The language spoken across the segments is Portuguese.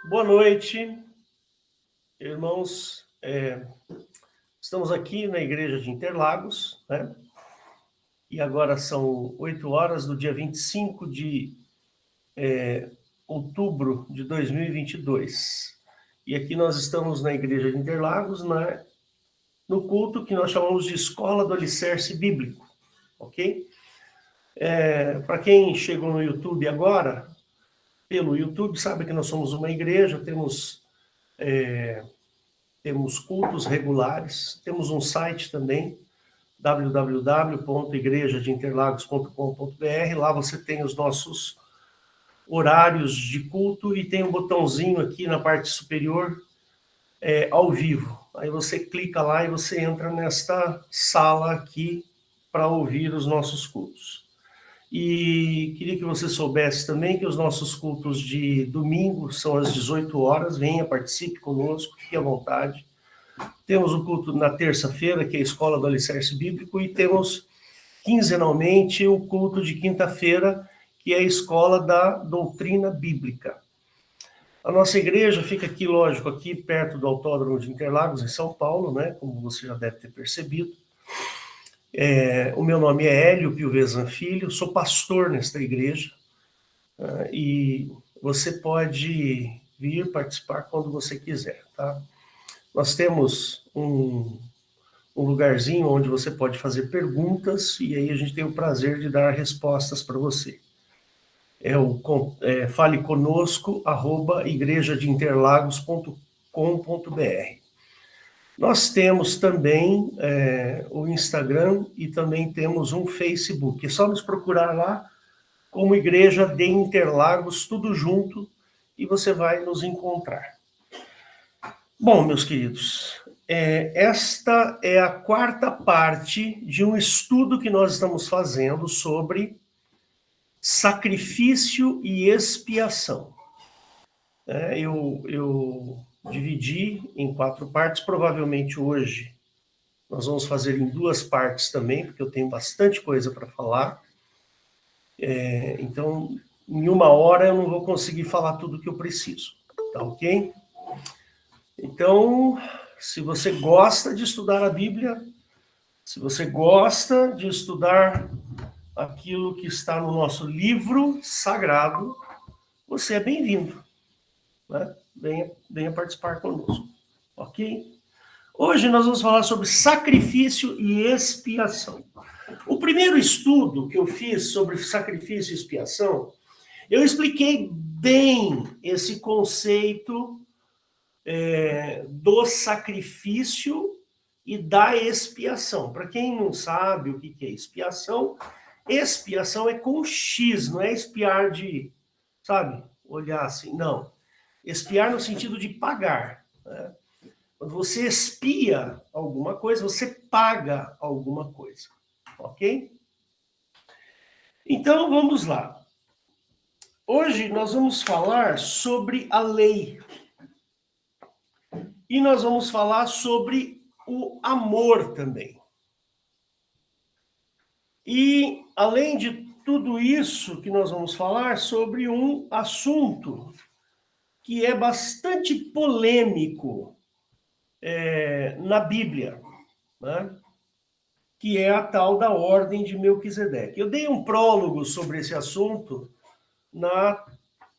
Boa noite, irmãos. Estamos aqui na igreja de Interlagos, né? E agora são 8 horas do dia 25 de outubro de 2022. E aqui nós estamos na igreja de Interlagos, no culto que nós chamamos de Escola do Alicerce Bíblico, ok? Para quem chegou no YouTube agora, pelo YouTube, sabe que nós somos uma igreja, temos cultos regulares, temos um site também, www.igrejadeinterlagos.com.br. Lá você tem os nossos horários de culto e tem um botãozinho aqui na parte superior, ao vivo. Aí você clica lá e você entra nesta sala aqui para ouvir os nossos cultos. E queria que você soubesse também que os nossos cultos de domingo são às 18 horas. Venha, participe conosco, fique à vontade. Temos o culto na terça-feira, que é a Escola do Alicerce Bíblico, e temos quinzenalmente o culto de quinta-feira, que é a Escola da Doutrina Bíblica. A nossa igreja fica aqui, lógico, aqui perto do Autódromo de Interlagos, em São Paulo, né? Como você já deve ter percebido. O meu nome é Hélio Pilvezan Filho, sou pastor nesta igreja, e você pode vir participar quando você quiser, tá? Nós temos um lugarzinho onde você pode fazer perguntas e aí a gente tem o prazer de dar respostas para você. faleconosco@igrejadeinterlagos.com.br. Nós temos também o Instagram e também temos um Facebook. É só nos procurar lá como Igreja de Interlagos, tudo junto, e você vai nos encontrar. Bom, meus queridos, esta é a quarta parte de um estudo que nós estamos fazendo sobre sacrifício e expiação. Eu dividi em 4 partes, provavelmente hoje nós vamos fazer em 2 partes também, porque eu tenho bastante coisa para falar. Então, em 1 hora eu não vou conseguir falar tudo que eu preciso, tá ok? Então, se você gosta de estudar a Bíblia, se você gosta de estudar aquilo que está no nosso livro sagrado, você é bem-vindo, né? Venha participar conosco, ok? Hoje nós vamos falar sobre sacrifício e expiação. O primeiro estudo que eu fiz sobre sacrifício e expiação, eu expliquei bem esse conceito do sacrifício e da expiação. Para quem não sabe o que é expiação, expiação é com X, não é espiar de, sabe, olhar assim, não. Expiar no sentido de pagar, né? Quando você expia alguma coisa, você paga alguma coisa, ok? Então, vamos lá. Hoje nós vamos falar sobre a lei. E nós vamos falar sobre o amor também. E, além de tudo isso que nós vamos falar, sobre um assunto que é bastante polêmico na Bíblia, né? Que é a tal da Ordem de Melquisedeque. Eu dei um prólogo sobre esse assunto na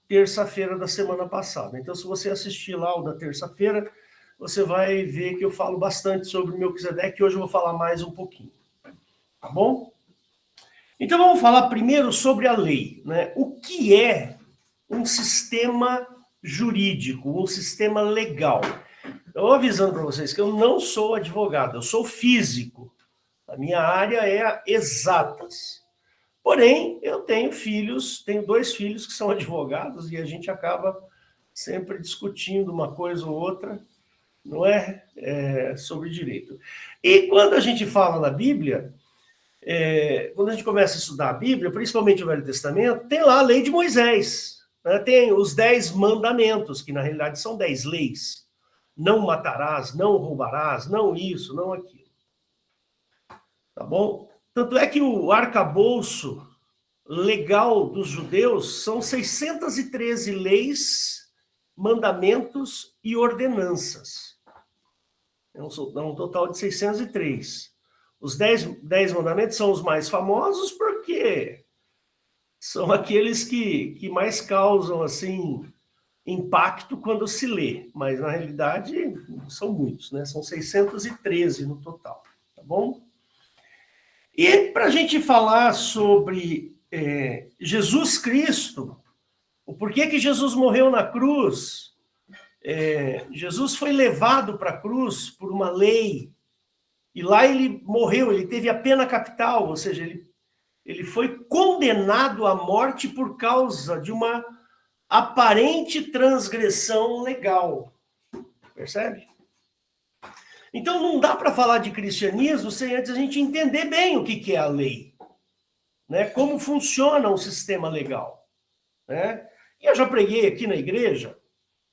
terça-feira da semana passada. Então, se você assistir lá o da terça-feira, você vai ver que eu falo bastante sobre Melquisedeque, e hoje eu vou falar mais um pouquinho. Tá bom? Então, vamos falar primeiro sobre a lei, né? O que é um sistema jurídico, um sistema legal? Eu vou avisando para vocês que eu não sou advogado, eu sou físico. A minha área é exatas. Porém, eu tenho 2 filhos que são advogados e a gente acaba sempre discutindo uma coisa ou outra, não é? Sobre direito. E quando a gente fala na Bíblia, quando a gente começa a estudar a Bíblia, principalmente o Velho Testamento, tem lá a lei de Moisés, né? Tem os 10 mandamentos, que na realidade são 10 leis. Não matarás, não roubarás, não isso, não aquilo. Tá bom? Tanto é que o arcabouço legal dos judeus são 613 leis mandamentos e ordenanças. É um total de 603. Os 10 mandamentos são os mais famosos porque são aqueles que mais causam, assim, impacto quando se lê. Mas, na realidade, são muitos, né? São 613 no total, tá bom? E para a gente falar sobre Jesus Cristo, o porquê que Jesus morreu na cruz, Jesus foi levado para a cruz por uma lei, e lá ele morreu, ele teve a pena capital, ou seja, ele foi condenado à morte por causa de uma aparente transgressão legal. Percebe? Então não dá para falar de cristianismo sem antes a gente entender bem o que é a lei, né? Como funciona o sistema legal, né? E eu já preguei aqui na igreja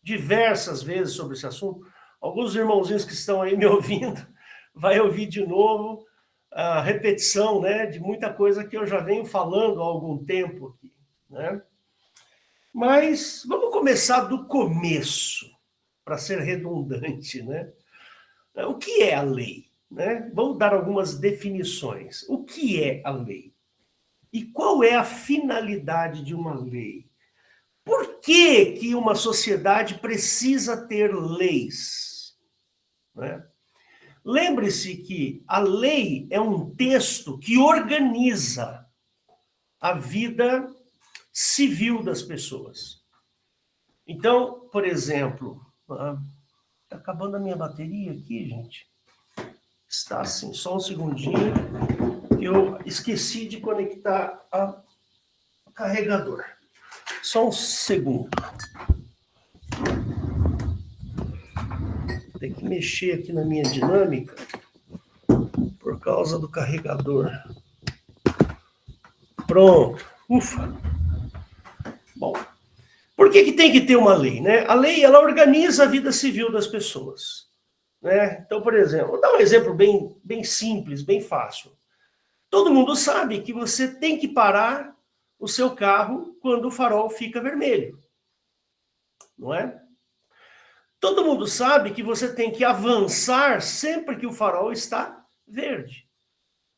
diversas vezes sobre esse assunto. Alguns irmãozinhos que estão aí me ouvindo vai ouvir de novo a repetição, né, de muita coisa que eu já venho falando há algum tempo aqui, né? Mas vamos começar do começo, para ser redundante, né? O que é a lei, né? Vamos dar algumas definições. O que é a lei? E qual é a finalidade de uma lei? Por que uma sociedade precisa ter leis, né? Lembre-se que a lei é um texto que organiza a vida civil das pessoas. Então, por exemplo, está acabando a minha bateria aqui, gente. Está assim, só um segundinho. Eu esqueci de conectar o carregador. Só um segundo. Tem que mexer aqui na minha dinâmica por causa do carregador. Pronto. Ufa. Bom, por que tem que ter uma lei, né? A lei, ela organiza a vida civil das pessoas, né? Então, por exemplo, vou dar um exemplo bem simples, bem fácil. Todo mundo sabe que você tem que parar o seu carro quando o farol fica vermelho, não é? Todo mundo sabe que você tem que avançar sempre que o farol está verde.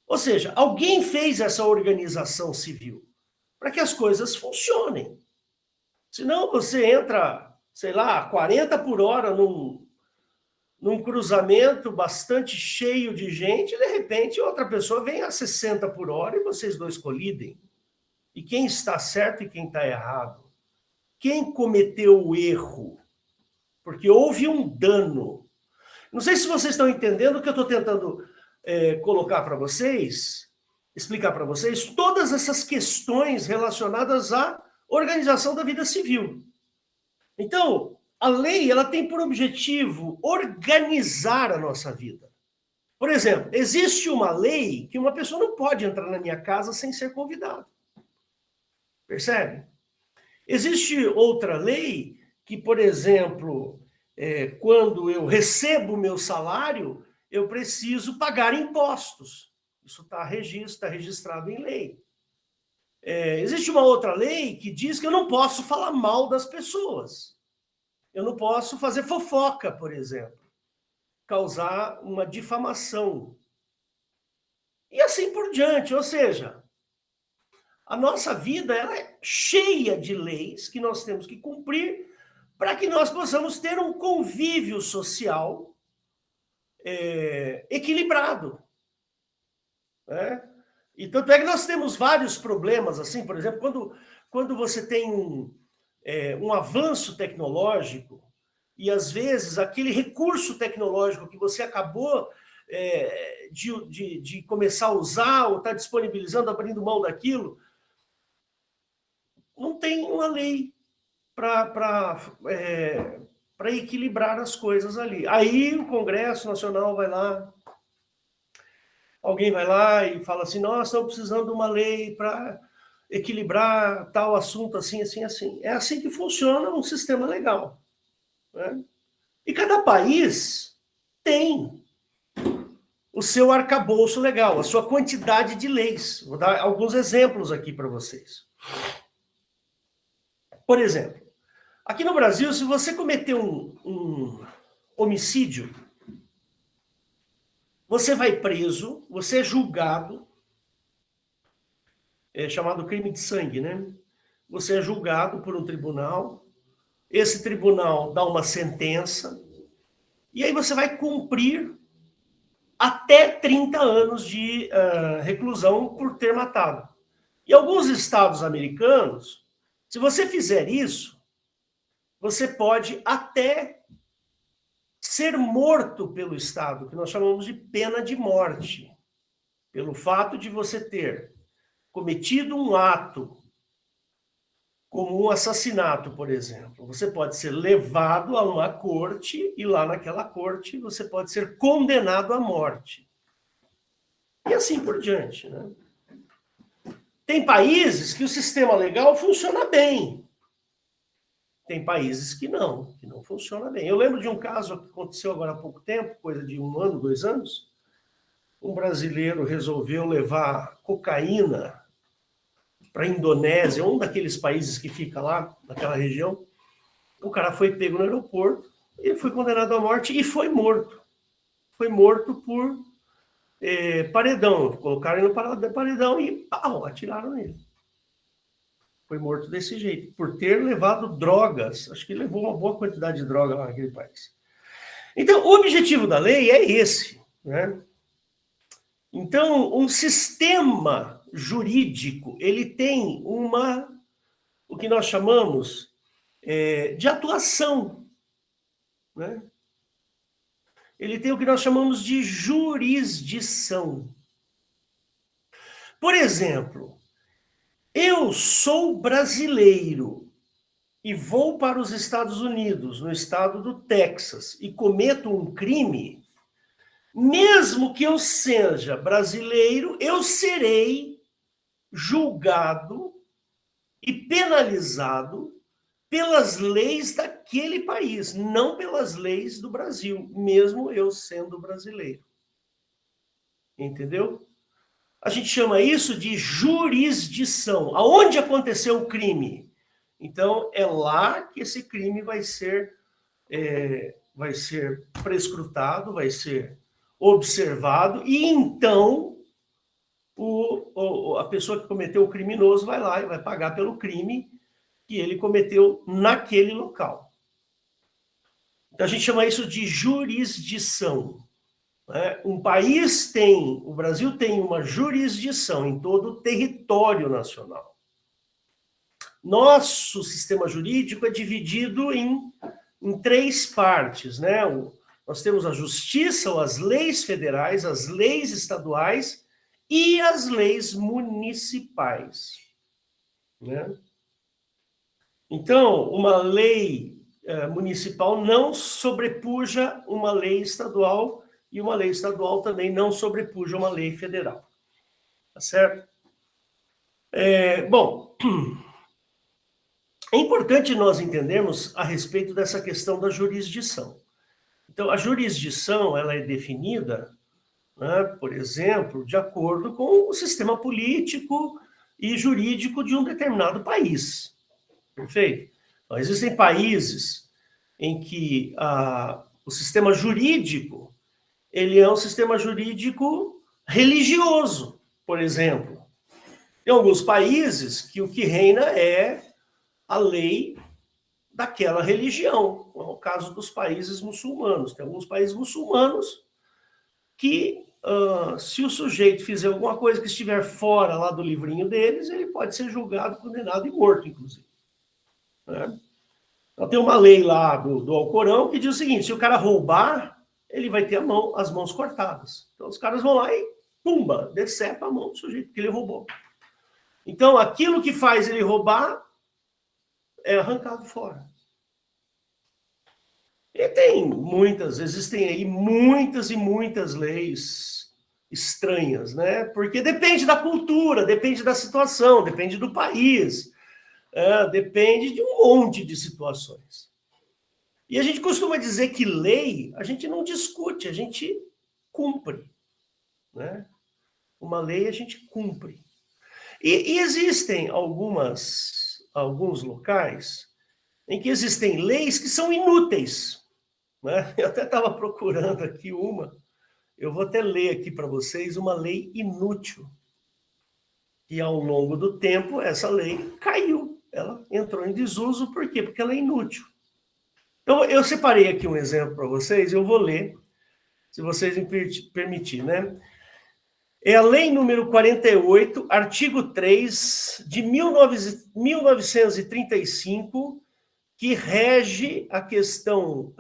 Ou seja, alguém fez essa organização civil para que as coisas funcionem. Senão você entra, sei lá, 40 por hora num cruzamento bastante cheio de gente, e de repente outra pessoa vem a 60 por hora e vocês dois colidem. E quem está certo e quem está errado? Quem cometeu o erro? Porque houve um dano. Não sei se vocês estão entendendo o que eu estou tentando colocar para vocês, explicar para vocês, todas essas questões relacionadas à organização da vida civil. Então, a lei, ela tem por objetivo organizar a nossa vida. Por exemplo, existe uma lei que uma pessoa não pode entrar na minha casa sem ser convidada. Percebe? Existe outra lei que, por exemplo, quando eu recebo o meu salário, eu preciso pagar impostos. Isso está registrado em lei. Existe uma outra lei que diz que eu não posso falar mal das pessoas. Eu não posso fazer fofoca, por exemplo. Causar uma difamação. E assim por diante. Ou seja, a nossa vida ela é cheia de leis que nós temos que cumprir para que nós possamos ter um convívio social equilibrado. Né? E tanto é que nós temos vários problemas, assim, por exemplo, quando você tem um avanço tecnológico, e às vezes aquele recurso tecnológico que você acabou de começar a usar, ou está disponibilizando, abrindo mão daquilo, não tem uma lei para equilibrar as coisas ali. Aí o Congresso Nacional vai lá, alguém vai lá e fala assim, nós estamos precisando de uma lei para equilibrar tal assunto assim, assim, assim. É assim que funciona um sistema legal. Né? E cada país tem o seu arcabouço legal, a sua quantidade de leis. Vou dar alguns exemplos aqui para vocês. Por exemplo, Aqui no Brasil, se você cometer um homicídio, você vai preso, você é julgado, é chamado crime de sangue, né? Você é julgado por um tribunal, esse tribunal dá uma sentença, e aí você vai cumprir até 30 anos de reclusão por ter matado. Em alguns estados americanos, se você fizer isso, você pode até ser morto pelo Estado, que nós chamamos de pena de morte, pelo fato de você ter cometido um ato, como um assassinato, por exemplo. Você pode ser levado a uma corte e lá naquela corte você pode ser condenado à morte. E assim por diante, né? Tem países que o sistema legal funciona bem. Tem países que não funciona bem. Eu lembro de um caso que aconteceu agora há pouco tempo, coisa de 1 ano, 2 anos. Um brasileiro resolveu levar cocaína para a Indonésia, um daqueles países que fica lá, naquela região. O cara foi pego no aeroporto, ele foi condenado à morte e foi morto. Foi morto por paredão. Colocaram ele no paredão e pau, atiraram nele. Foi morto desse jeito, por ter levado drogas. Acho que levou uma boa quantidade de droga lá naquele país. Então, o objetivo da lei é esse, né? Então, um sistema jurídico, ele tem o que nós chamamos de atuação, né? Ele tem o que nós chamamos de jurisdição. Por exemplo, eu sou brasileiro e vou para os Estados Unidos, no estado do Texas, e cometo um crime, mesmo que eu seja brasileiro, eu serei julgado e penalizado pelas leis daquele país, não pelas leis do Brasil, mesmo eu sendo brasileiro. Entendeu? A gente chama isso de jurisdição. Aonde aconteceu o crime? Então, é lá que esse crime vai ser prescrutado, vai ser observado, e então a pessoa que cometeu o criminoso vai lá e vai pagar pelo crime que ele cometeu naquele local. Então, a gente chama isso de jurisdição. Né? O Brasil tem uma jurisdição em todo o território nacional. Nosso sistema jurídico é dividido em 3 partes, né? Nós temos a justiça, ou as leis federais, as leis estaduais e as leis municipais, né? Então, uma lei municipal não sobrepuja uma lei estadual, e uma lei estadual também não sobrepuja uma lei federal. Tá certo? Bom, é importante nós entendermos a respeito dessa questão da jurisdição. Então, a jurisdição ela é definida, né, por exemplo, de acordo com o sistema político e jurídico de um determinado país. Perfeito? Então, existem países em que o sistema jurídico ele é um sistema jurídico religioso, por exemplo. Em alguns países que o que reina é a lei daquela religião. É o caso dos países muçulmanos. Tem alguns países muçulmanos que, se o sujeito fizer alguma coisa que estiver fora lá do livrinho deles, ele pode ser julgado, condenado e morto, inclusive. Né? Então, tem uma lei lá do Alcorão que diz o seguinte: se o cara roubar, ele vai ter as mãos cortadas. Então, os caras vão lá e, pumba, decepa a mão do sujeito que ele roubou. Então, aquilo que faz ele roubar é arrancado fora. E existem aí muitas e muitas leis estranhas, né? Porque depende da cultura, depende da situação, depende do país, depende de um monte de situações. E a gente costuma dizer que lei, a gente não discute, a gente cumpre, né? Uma lei a gente cumpre. E existem alguns locais em que existem leis que são inúteis, né? Eu até estava procurando aqui uma, eu vou até ler aqui para vocês uma lei inútil, e ao longo do tempo essa lei caiu, ela entrou em desuso, por quê? Porque ela é inútil. Então, eu separei aqui um exemplo para vocês, eu vou ler, se vocês me permitirem, né? É a Lei número 48, artigo 3, de 1935, que rege a questão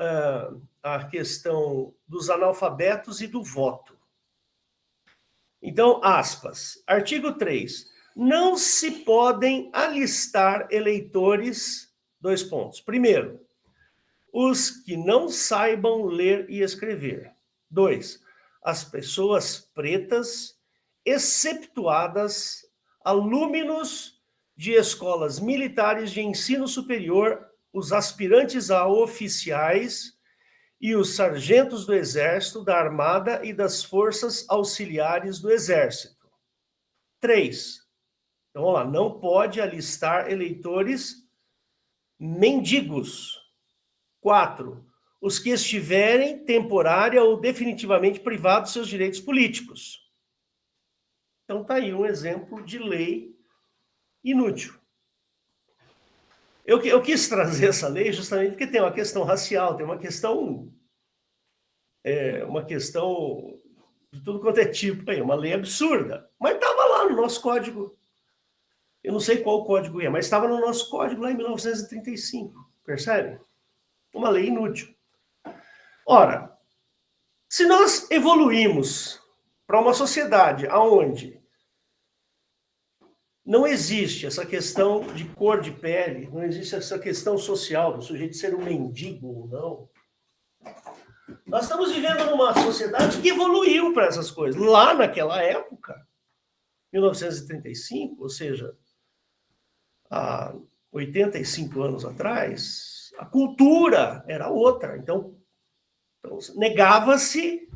dos analfabetos e do voto. Então, aspas, artigo 3. Não se podem alistar eleitores, dois pontos. Primeiro, os que não saibam ler e escrever. 2. As pessoas pretas, exceptuadas alúminos de escolas militares de ensino superior, os aspirantes a oficiais e os sargentos do Exército, da Armada e das Forças Auxiliares do Exército. 3. Então, vamos lá, não pode alistar eleitores mendigos. 4. Os que estiverem temporária ou definitivamente privados de seus direitos políticos. Então, está aí um exemplo de lei inútil. Eu quis trazer essa lei justamente porque tem uma questão racial, tem uma questão de tudo quanto é tipo aí, uma lei absurda. Mas estava lá no nosso código. Eu não sei qual código é, mas estava no nosso código lá em 1935. Percebe? Uma lei inútil. Ora, se nós evoluímos para uma sociedade onde não existe essa questão de cor de pele, não existe essa questão social do sujeito ser um mendigo ou não, nós estamos vivendo numa sociedade que evoluiu para essas coisas. Lá naquela época, 1935, ou seja, há 85 anos atrás, a cultura era outra. Então negava-se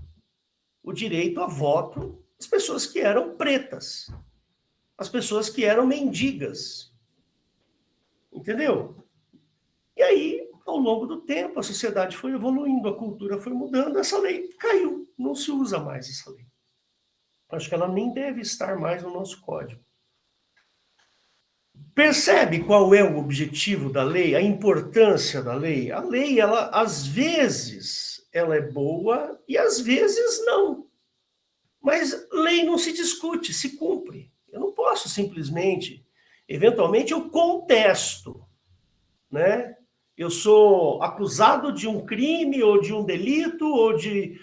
o direito a voto às pessoas que eram pretas, às pessoas que eram mendigas. Entendeu? E aí, ao longo do tempo, a sociedade foi evoluindo, a cultura foi mudando, essa lei caiu, não se usa mais essa lei. Acho que ela nem deve estar mais no nosso código. Percebe qual é o objetivo da lei, a importância da lei? A lei, ela, às vezes, ela é boa e às vezes não. Mas lei não se discute, se cumpre. Eu não posso simplesmente, eventualmente eu contesto, né? Eu sou acusado de um crime ou de um delito ou de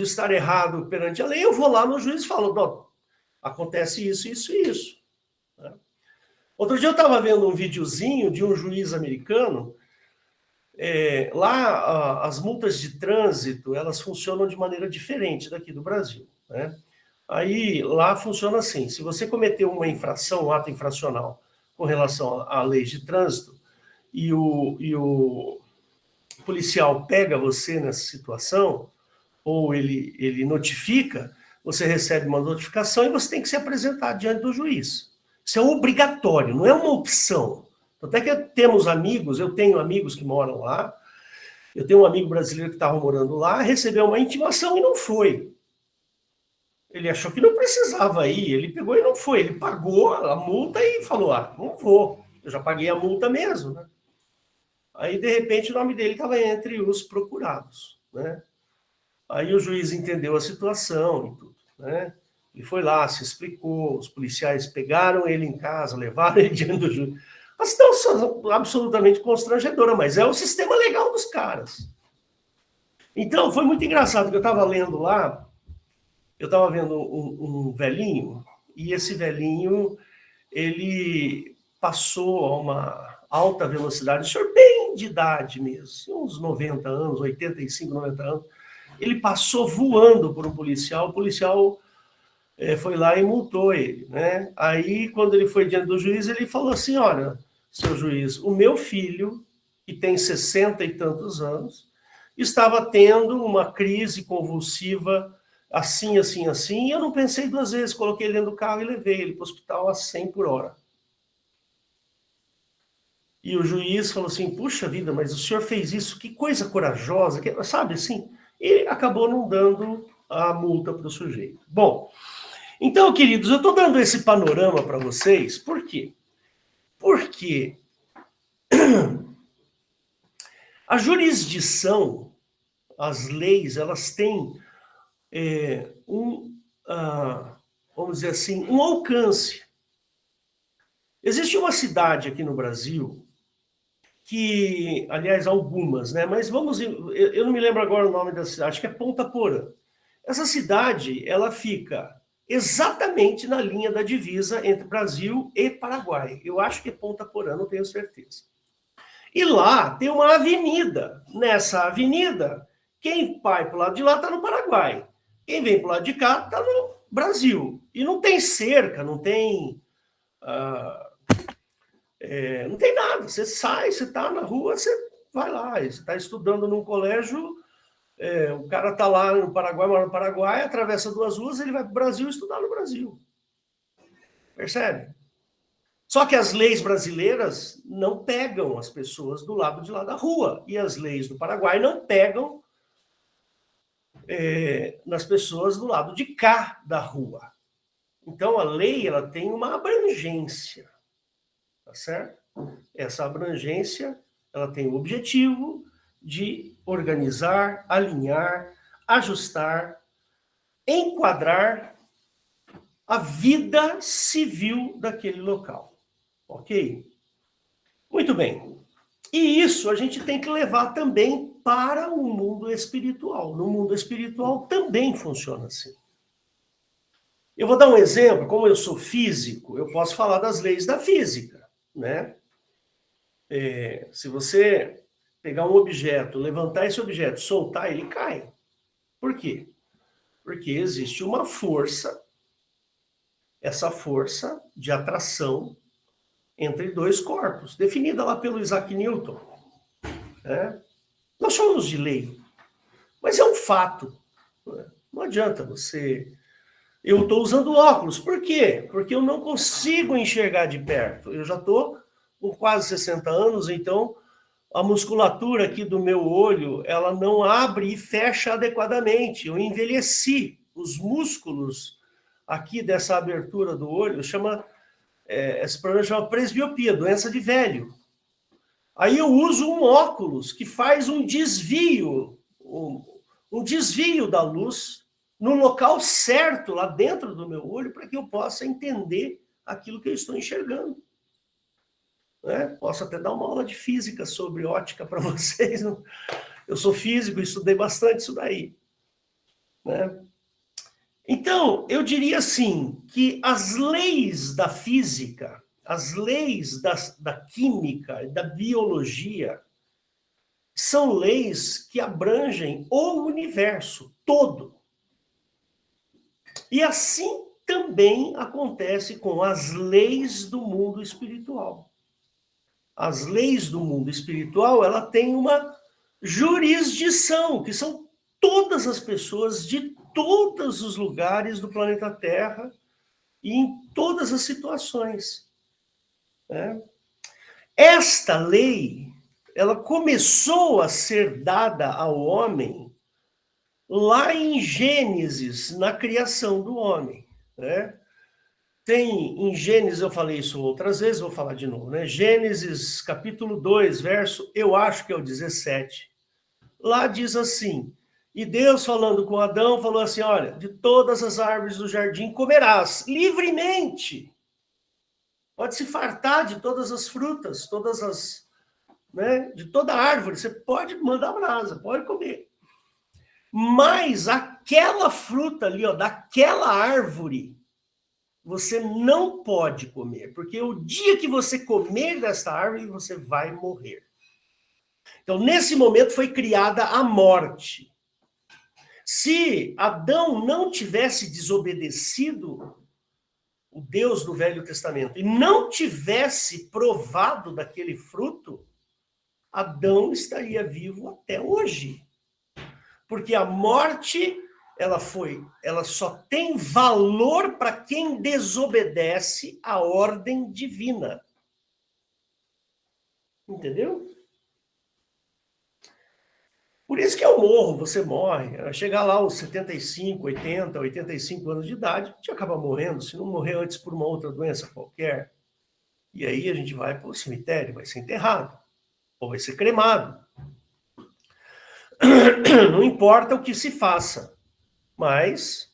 estar errado perante a lei, eu vou lá no juiz e falo, não, acontece isso, isso e isso. Né? Outro dia eu estava vendo um videozinho de um juiz americano, lá as multas de trânsito, elas funcionam de maneira diferente daqui do Brasil, né? Aí, lá funciona assim, se você cometeu uma infração, um ato infracional com relação à lei de trânsito, e o policial pega você nessa situação, ou ele notifica, você recebe uma notificação e você tem que se apresentar diante do juiz. Isso é obrigatório, não é uma opção. Até que temos amigos, eu tenho amigos que moram lá, eu tenho um amigo brasileiro que estava morando lá, recebeu uma intimação e não foi. Ele achou que não precisava ir, ele pegou e não foi. Ele pagou a multa e falou, não vou, eu já paguei a multa mesmo, né? Aí, de repente, o nome dele estava entre os procurados, né? Aí o juiz entendeu a situação e tudo, né? Ele foi lá, se explicou, os policiais pegaram ele em casa, levaram ele diante do juiz. A situação absolutamente constrangedora, mas é o sistema legal dos caras. Então, foi muito engraçado, que eu estava lendo lá, eu estava vendo um velhinho, e esse velhinho, ele passou a uma alta velocidade, um senhor bem de idade mesmo, uns 90 anos, 85, 90 anos, ele passou voando por um policial, o policial foi lá e multou ele, né? Aí, quando ele foi diante do juiz, ele falou assim, olha, seu juiz, o meu filho, que tem 60 e tantos anos, estava tendo uma crise convulsiva assim, assim, assim, e eu não pensei duas vezes, coloquei ele dentro do carro e levei ele para o hospital a 100 por hora. E o juiz falou assim, puxa vida, mas o senhor fez isso, que coisa corajosa, sabe assim? E acabou não dando a multa para o sujeito. Bom, então, queridos, eu estou dando esse panorama para vocês, por quê? Porque a jurisdição, as leis, elas têm vamos dizer assim, um alcance. Existe uma cidade aqui no Brasil que, aliás, algumas, né? Mas eu não me lembro agora o nome da cidade, acho que é Ponta Porã. Essa cidade, ela fica exatamente na linha da divisa entre Brasil e Paraguai. Eu acho que é Ponta Porã, não tenho certeza. E lá tem uma avenida. Nessa avenida, quem vai para o lado de lá está no Paraguai. Quem vem para o lado de cá está no Brasil. E não tem cerca, não tem... não tem nada. Você sai, você está na rua, você vai lá. Você está estudando num colégio, o cara está lá no Paraguai, mora no Paraguai, atravessa 2 ruas, ele vai para o Brasil estudar no Brasil. Percebe? Só que as leis brasileiras não pegam as pessoas do lado de lá da rua. E as leis do Paraguai não pegam nas pessoas do lado de cá da rua. Então, a lei ela tem uma abrangência. Tá certo? Essa abrangência ela tem o objetivo de organizar, alinhar, ajustar, enquadrar a vida civil daquele local. Ok? Muito bem. E isso a gente tem que levar também para o mundo espiritual. No mundo espiritual também funciona assim. Eu vou dar um exemplo, como eu sou físico, eu posso falar das leis da física, né? Se você pegar um objeto, levantar esse objeto, soltar, ele cai. Por quê? Porque existe uma força, essa força de atração entre 2 corpos, definida lá pelo Isaac Newton. Né? Nós chamamos de lei, mas é um fato. Não adianta você... Eu estou usando óculos, por quê? Porque eu não consigo enxergar de perto. Eu já estou com quase 60 anos, então a musculatura aqui do meu olho, ela não abre e fecha adequadamente. Eu envelheci. Os músculos aqui dessa abertura do olho, esse problema chama presbiopia, doença de velho. Aí eu uso um óculos que faz um desvio da luz no local certo, lá dentro do meu olho, para que eu possa entender aquilo que eu estou enxergando. Né? Posso até dar uma aula de física sobre ótica para vocês. Eu sou físico, estudei bastante isso daí. Né? Então, eu diria assim, que as leis da física, as leis da química, da biologia, são leis que abrangem o universo todo. E assim também acontece com as leis do mundo espiritual. As leis do mundo espiritual, ela tem uma jurisdição, que são todas as pessoas de todos os lugares do planeta Terra e em todas as situações. Né? Esta lei, ela começou a ser dada ao homem lá em Gênesis, na criação do homem. Né? Tem em Gênesis, eu falei isso outras vezes, vou falar de novo, né? Gênesis capítulo 2, verso, eu acho que é o 17. Lá diz assim, e Deus falando com Adão, falou assim, olha, de todas as árvores do jardim comerás livremente. Pode se fartar de todas as frutas, né, de toda árvore, você pode mandar brasa, pode comer. Mas aquela fruta ali, ó, daquela árvore, você não pode comer, porque o dia que você comer dessa árvore, você vai morrer. Então, nesse momento foi criada a morte. Se Adão não tivesse desobedecido o Deus do Velho Testamento e não tivesse provado daquele fruto, Adão estaria vivo até hoje. Porque a morte, ela só tem valor para quem desobedece à ordem divina. Entendeu? Por isso que eu morro, você morre. Chegar lá aos 75, 80, 85 anos de idade, a gente acaba morrendo, se não morrer antes por uma outra doença qualquer. E aí a gente vai para o cemitério, vai ser enterrado, ou vai ser cremado. Não importa o que se faça, mas,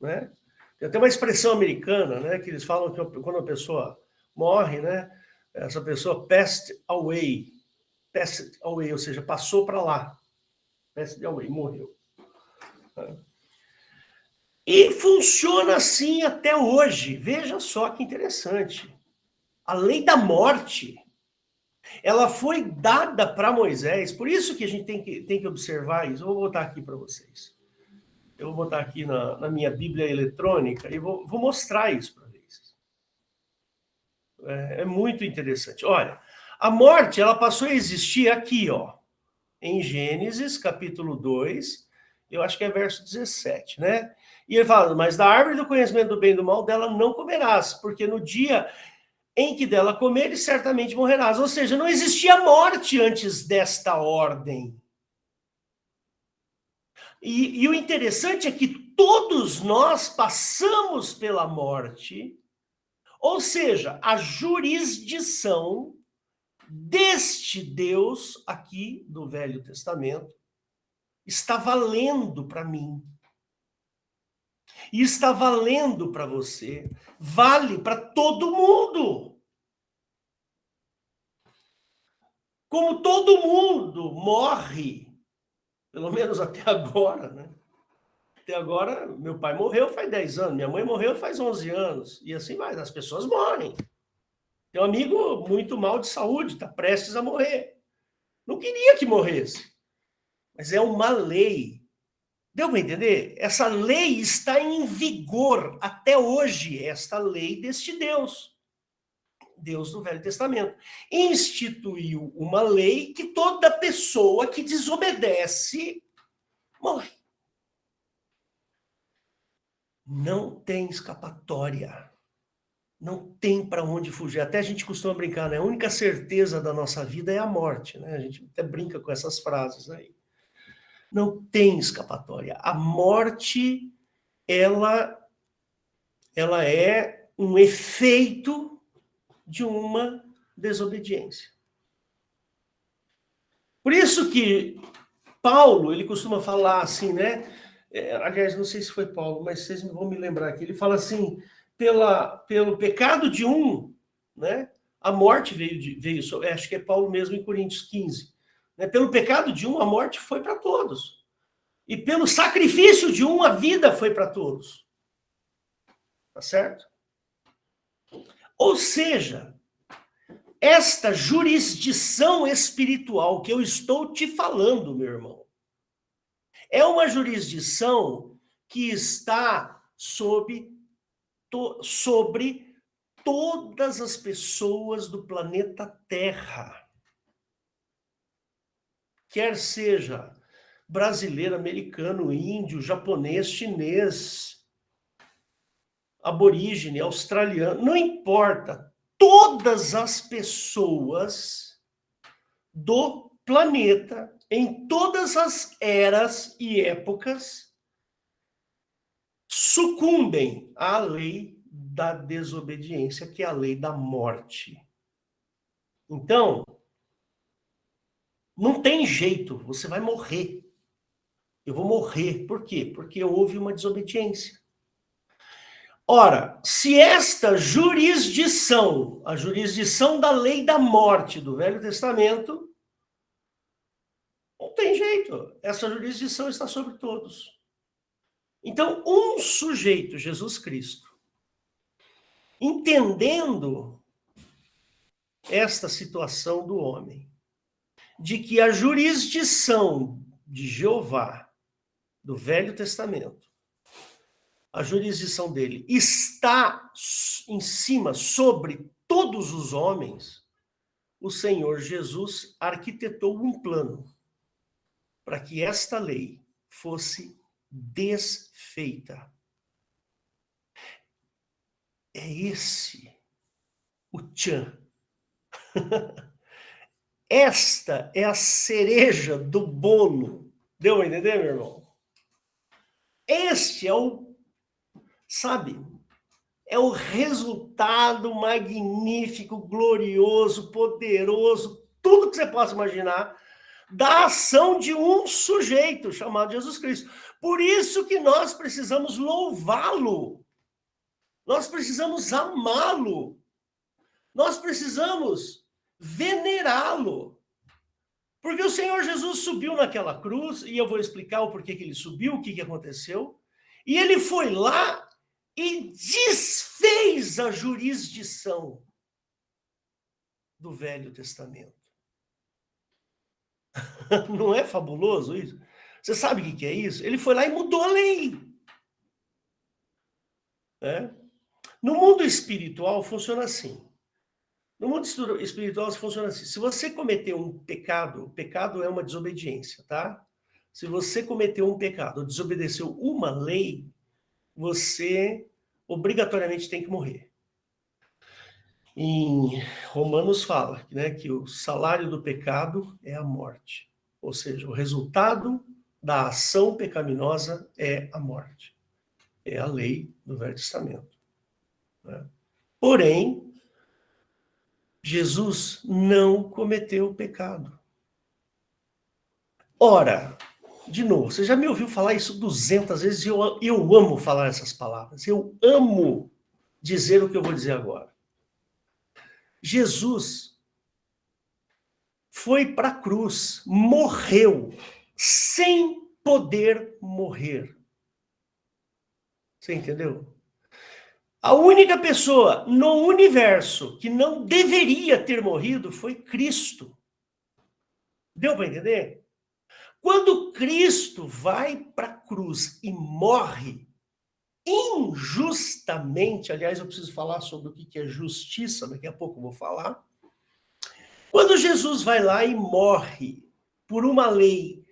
né? Tem até uma expressão americana, né, que eles falam que quando a pessoa morre, né, essa pessoa passed away, ou seja, passou para lá, passed away, morreu. E funciona assim até hoje. Veja só que interessante. A lei da morte, ela foi dada para Moisés, por isso que a gente tem que observar isso. Eu vou botar aqui para vocês. Eu vou botar aqui na minha Bíblia eletrônica e vou mostrar isso para vocês. É muito interessante. Olha, a morte, ela passou a existir aqui, ó, em Gênesis, capítulo 2, eu acho que é verso 17, né? E ele fala, mas da árvore do conhecimento do bem e do mal, dela não comerás, porque no dia em que dela comeres, certamente morrerás. Ou seja, não existia morte antes desta ordem. E o interessante é que todos nós passamos pela morte, ou seja, a jurisdição deste Deus aqui do Velho Testamento está valendo para mim. E está valendo para você. Vale para todo mundo. Como todo mundo morre, pelo menos até agora, né? Até agora, meu pai morreu faz 10 anos, minha mãe morreu faz 11 anos, e assim vai, as pessoas morrem. Tem um amigo muito mal de saúde, está prestes a morrer. Não queria que morresse, mas é uma lei. Deu para entender? Essa lei está em vigor até hoje, esta lei deste Deus. Deus do Velho Testamento. Instituiu uma lei que toda pessoa que desobedece morre. Não tem escapatória. Não tem para onde fugir. Até a gente costuma brincar, né? A única certeza da nossa vida é a morte, né? A gente até brinca com essas frases aí. Não tem escapatória. A morte, ela é um efeito de uma desobediência. Por isso que Paulo, ele costuma falar assim, né? Aliás, não sei se foi Paulo, mas vocês vão me lembrar aqui. Ele fala assim, pelo pecado de um, né? A morte veio acho que é Paulo mesmo em Coríntios 15. Né? Pelo pecado de um, a morte foi para todos. E pelo sacrifício de um, a vida foi para todos. Tá certo? Ou seja, esta jurisdição espiritual que eu estou te falando, meu irmão, é uma jurisdição que está sobre todas as pessoas do planeta Terra. Quer seja brasileiro, americano, índio, japonês, chinês, aborígene, australiano, não importa. Todas as pessoas do planeta, em todas as eras e épocas, sucumbem à lei da desobediência, que é a lei da morte. Então, não tem jeito, você vai morrer. Eu vou morrer. Por quê? Porque houve uma desobediência. Ora, se esta jurisdição, a jurisdição da lei da morte do Velho Testamento, não tem jeito. Essa jurisdição está sobre todos. Então, um sujeito, Jesus Cristo, entendendo esta situação do homem, de que a jurisdição de Jeová, do Velho Testamento, a jurisdição dele está em cima, sobre todos os homens, o Senhor Jesus arquitetou um plano para que esta lei fosse desfeita. É esse o tchan. esta é a cereja do bolo. Deu a entender, meu irmão? Este é sabe, é o resultado magnífico, glorioso, poderoso, tudo que você possa imaginar, da ação de um sujeito chamado Jesus Cristo. Por isso que nós precisamos louvá-lo. Nós precisamos amá-lo. Nós precisamos venerá-lo. Porque o Senhor Jesus subiu naquela cruz, e eu vou explicar o porquê que ele subiu, o que aconteceu, e ele foi lá e desfez a jurisdição do Velho Testamento. Não é fabuloso isso? Você sabe o que é isso? Ele foi lá e mudou a lei. Né? No mundo espiritual funciona assim. No mundo espiritual funciona assim. Se você cometeu um pecado, o pecado é uma desobediência, tá? Se você cometeu um pecado, ou desobedeceu uma lei, você obrigatoriamente tem que morrer. Em Romanos fala, né, que o salário do pecado é a morte. Ou seja, o resultado da ação pecaminosa é a morte. É a lei do Velho Testamento. Né? Porém, Jesus não cometeu pecado. Ora, de novo, você já me ouviu falar isso 200 vezes e eu amo falar essas palavras. Eu amo dizer o que eu vou dizer agora. Jesus foi para a cruz, morreu, sem poder morrer. Você entendeu? A única pessoa no universo que não deveria ter morrido foi Cristo. Deu para entender? Quando Cristo vai para a cruz e morre injustamente, aliás, eu preciso falar sobre o que é justiça, daqui a pouco eu vou falar. Quando Jesus vai lá e morre por uma lei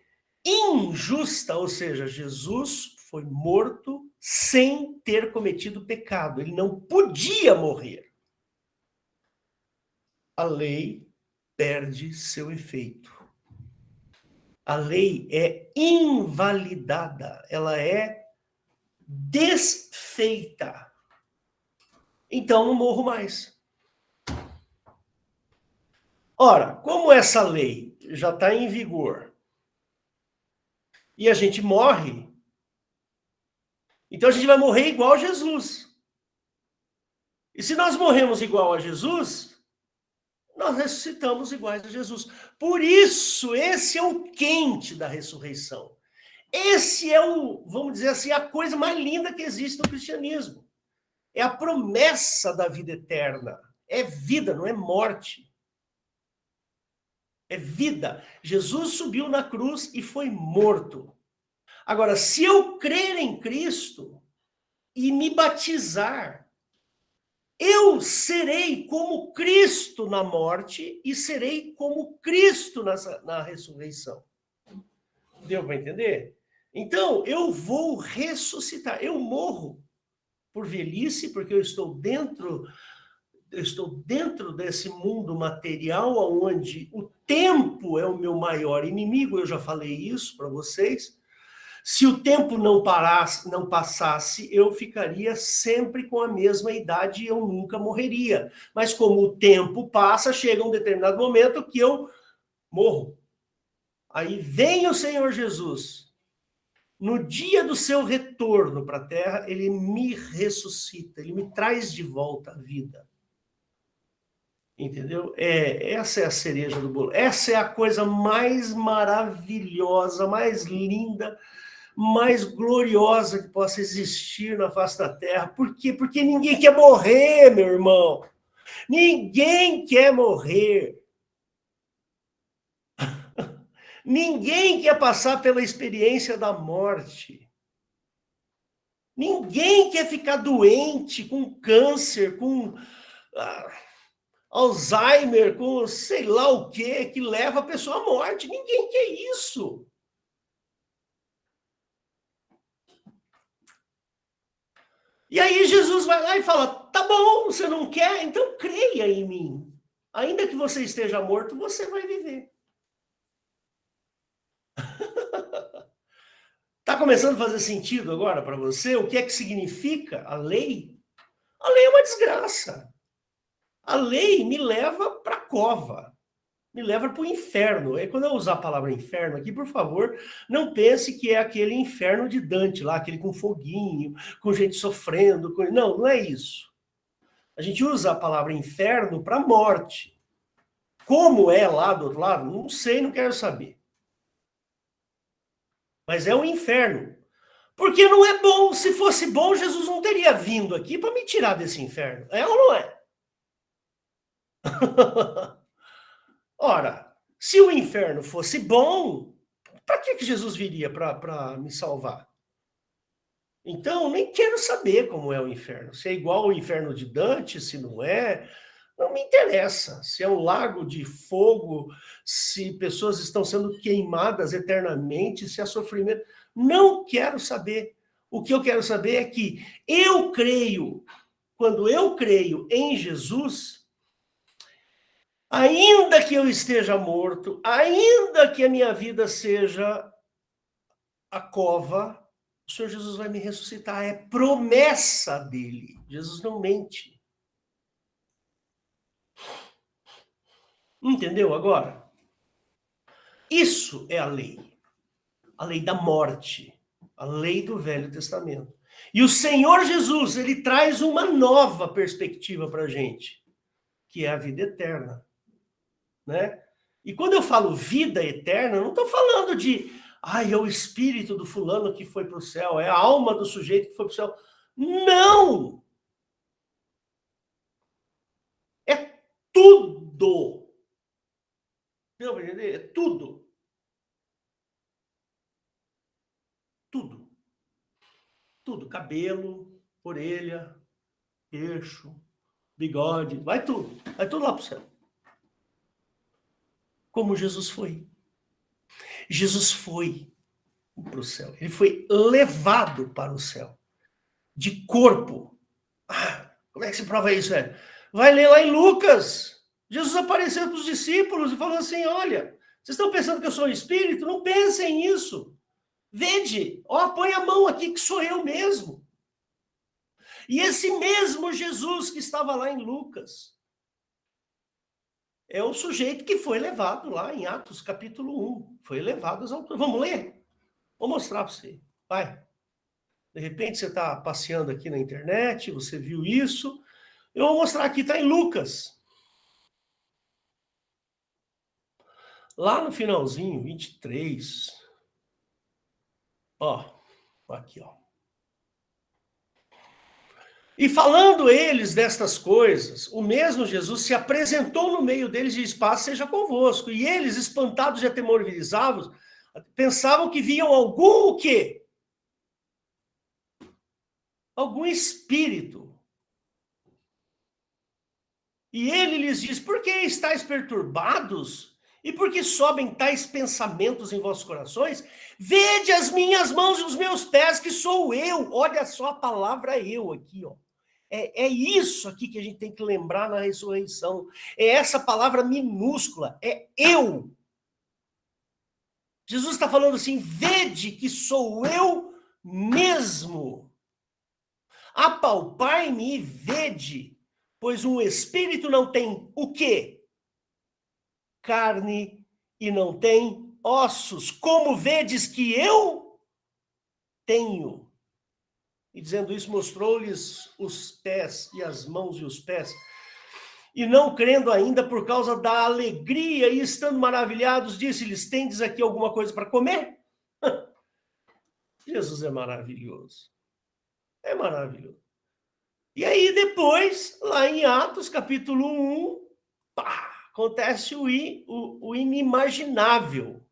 injusta, ou seja, Jesus foi morto sem ter cometido pecado, ele não podia morrer. A lei perde seu efeito. A lei é invalidada, ela é desfeita. Então não morro mais. Ora, como essa lei já está em vigor e a gente morre, então a gente vai morrer igual a Jesus. E se nós morremos igual a Jesus, nós ressuscitamos iguais a Jesus. Por isso, esse é o quente da ressurreição. Esse é vamos dizer assim, a coisa mais linda que existe no cristianismo. É a promessa da vida eterna. É vida, não é morte. É vida. Jesus subiu na cruz e foi morto. Agora, se eu crer em Cristo e me batizar, eu serei como Cristo na morte e serei como Cristo na ressurreição. Deu para entender? Então, eu vou ressuscitar. Eu morro por velhice, porque eu estou dentro desse mundo material onde o tempo é o meu maior inimigo. Eu já falei isso para vocês. Se o tempo não passasse, eu ficaria sempre com a mesma idade e eu nunca morreria. Mas como o tempo passa, chega um determinado momento que eu morro. Aí vem o Senhor Jesus. No dia do seu retorno para a Terra, ele me ressuscita, ele me traz de volta à vida. Entendeu? Essa é a cereja do bolo. Essa é a coisa mais maravilhosa, mais linda, mais gloriosa que possa existir na face da Terra. Por quê? Porque ninguém quer morrer, meu irmão. Ninguém quer morrer. Ninguém quer passar pela experiência da morte. Ninguém quer ficar doente, com câncer, com Alzheimer, com sei lá o quê, que leva a pessoa à morte. Ninguém quer isso. E aí Jesus vai lá e fala, tá bom, você não quer? Então creia em mim. Ainda que você esteja morto, você vai viver. Está começando a fazer sentido agora para você? O que é que significa a lei? A lei é uma desgraça. A lei me leva para a cova, me leva para o inferno. E quando eu usar a palavra inferno aqui, por favor, não pense que é aquele inferno de Dante lá, aquele com foguinho, com gente sofrendo. Não, não é isso. A gente usa a palavra inferno para morte. Como é lá do outro lado? Não sei, não quero saber. Mas é um inferno. Porque não é bom. Se fosse bom, Jesus não teria vindo aqui para me tirar desse inferno. É ou não é? Ora, se o inferno fosse bom, para que Jesus viria para me salvar? Então, nem quero saber como é o inferno. Se é igual ao inferno de Dante, se não é, não me interessa. Se é um lago de fogo, se pessoas estão sendo queimadas eternamente, se há sofrimento. Não quero saber. O que eu quero saber é que eu creio, quando eu creio em Jesus, ainda que eu esteja morto, ainda que a minha vida seja a cova, o Senhor Jesus vai me ressuscitar. É promessa dele. Jesus não mente. Entendeu agora? Isso é a lei da morte, a lei do Velho Testamento. E o Senhor Jesus, ele traz uma nova perspectiva para a gente, que é a vida eterna, né? E quando eu falo vida eterna, eu não estou falando de, é o espírito do fulano que foi para o céu, é a alma do sujeito que foi para o céu. Não! É tudo. Deu para entender? É tudo. Tudo. Tudo. Cabelo, orelha, queixo, bigode, vai tudo. Vai tudo lá para o céu. Como Jesus foi. Jesus foi para o céu. Ele foi levado para o céu. De corpo. Como é que se prova isso, velho? Vai ler lá em Lucas. Jesus apareceu para os discípulos e falou assim: olha, vocês estão pensando que eu sou um espírito? Não pensem nisso. Vede, põe a mão aqui que sou eu mesmo. E esse mesmo Jesus que estava lá em Lucas é o sujeito que foi levado lá em Atos capítulo 1. Foi levado às alturas. Vamos ler? Vou mostrar para você. Vai. De repente você está passeando aqui na internet, você viu isso. Eu vou mostrar aqui, está em Lucas. Lá no finalzinho, 23. Aqui, ó. E falando eles destas coisas, o mesmo Jesus se apresentou no meio deles e disse: paz seja convosco. E eles, espantados e atemorizados, pensavam que viam algum o quê? Algum espírito. E ele lhes diz: por que estáis perturbados? E por que sobem tais pensamentos em vossos corações? Vede as minhas mãos e os meus pés, que sou eu. Olha só a palavra eu aqui, ó. É isso aqui que a gente tem que lembrar na ressurreição. É essa palavra minúscula, é eu. Jesus está falando assim: vede que sou eu mesmo. Apalpai-me e vede, pois um espírito não tem o quê? Carne e não tem ossos. Como vedes que eu tenho? E dizendo isso, mostrou-lhes os pés e as mãos e os pés. E não crendo ainda por causa da alegria e estando maravilhados, disse-lhes: tendes aqui alguma coisa para comer? Jesus é maravilhoso. É maravilhoso. E aí depois, lá em Atos, capítulo 1, acontece o inimaginável.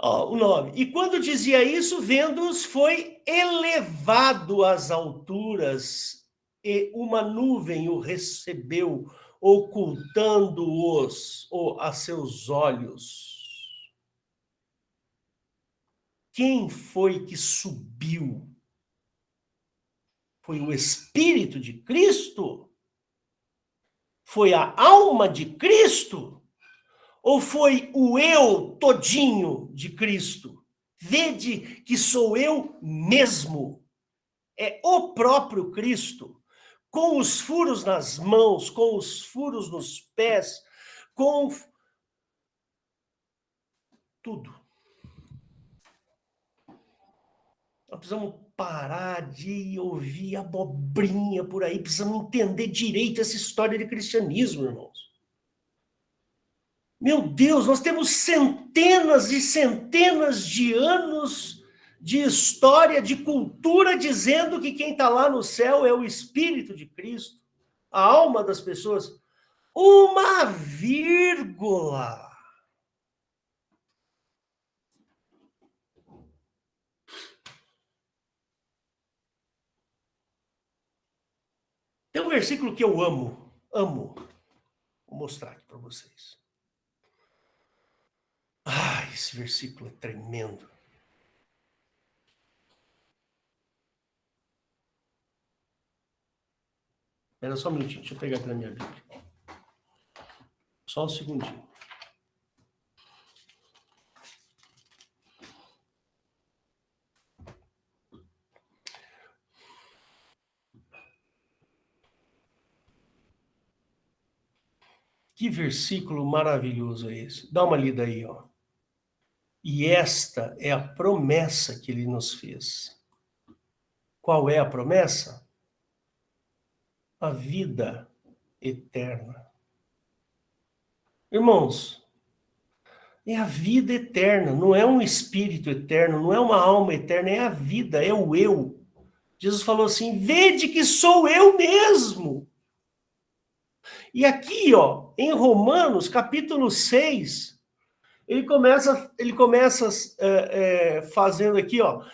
O 9. E quando dizia isso, vendo-os, foi elevado às alturas, e uma nuvem o recebeu, ocultando-os a seus olhos. Quem foi que subiu? Foi o Espírito de Cristo? Foi a alma de Cristo? Ou foi o eu todinho de Cristo? Vede que sou eu mesmo. É o próprio Cristo, com os furos nas mãos, com os furos nos pés, com tudo. Nós precisamos parar de ouvir abobrinha por aí, precisamos entender direito essa história de cristianismo, irmãos. Meu Deus, nós temos centenas e centenas de anos de história, de cultura, dizendo que quem está lá no céu é o Espírito de Cristo, a alma das pessoas. Uma vírgula. Tem um versículo que eu amo. Vou mostrar aqui para vocês. Esse versículo é tremendo. Espera só um minutinho, deixa eu pegar aqui na minha Bíblia. Só um segundinho. Que versículo maravilhoso é esse? Dá uma lida aí, ó. E esta é a promessa que ele nos fez. Qual é a promessa? A vida eterna. Irmãos, é a vida eterna, não é um espírito eterno, não é uma alma eterna, é a vida, é o eu. Jesus falou assim: vede que sou eu mesmo. E aqui, ó, em Romanos, capítulo 6, ele começa fazendo aqui, ó.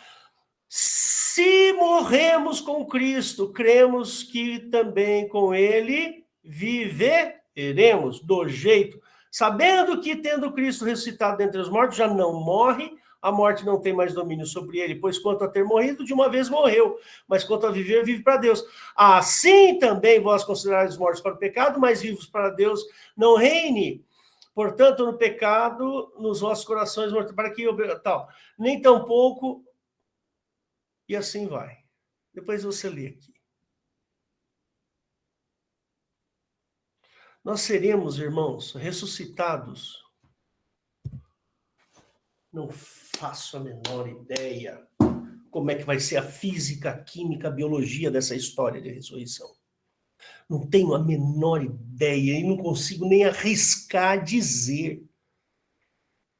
Se morremos com Cristo, cremos que também com ele viveremos, do jeito, sabendo que tendo Cristo ressuscitado dentre os mortos, já não morre, a morte não tem mais domínio sobre ele, pois quanto a ter morrido, de uma vez morreu, mas quanto a viver, vive para Deus. Assim também vós considerais mortos para o pecado, mas vivos para Deus, não reine. Portanto, no pecado, nos vossos corações, para que tal, nem tampouco. E assim vai. Depois você lê aqui. Nós seremos, irmãos, ressuscitados. Não faço a menor ideia como é que vai ser a física, a química, a biologia dessa história de ressurreição. Não tenho a menor ideia e não consigo nem arriscar dizer.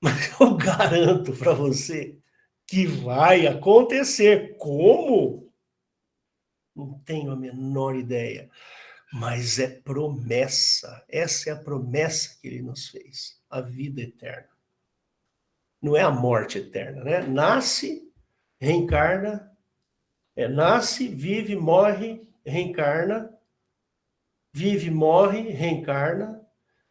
Mas eu garanto para você que vai acontecer. Como? Não tenho a menor ideia. Mas é promessa. Essa é a promessa que ele nos fez. A vida eterna. Não é a morte eterna, né? Nasce, reencarna, nasce, vive, morre, reencarna, vive, morre, reencarna,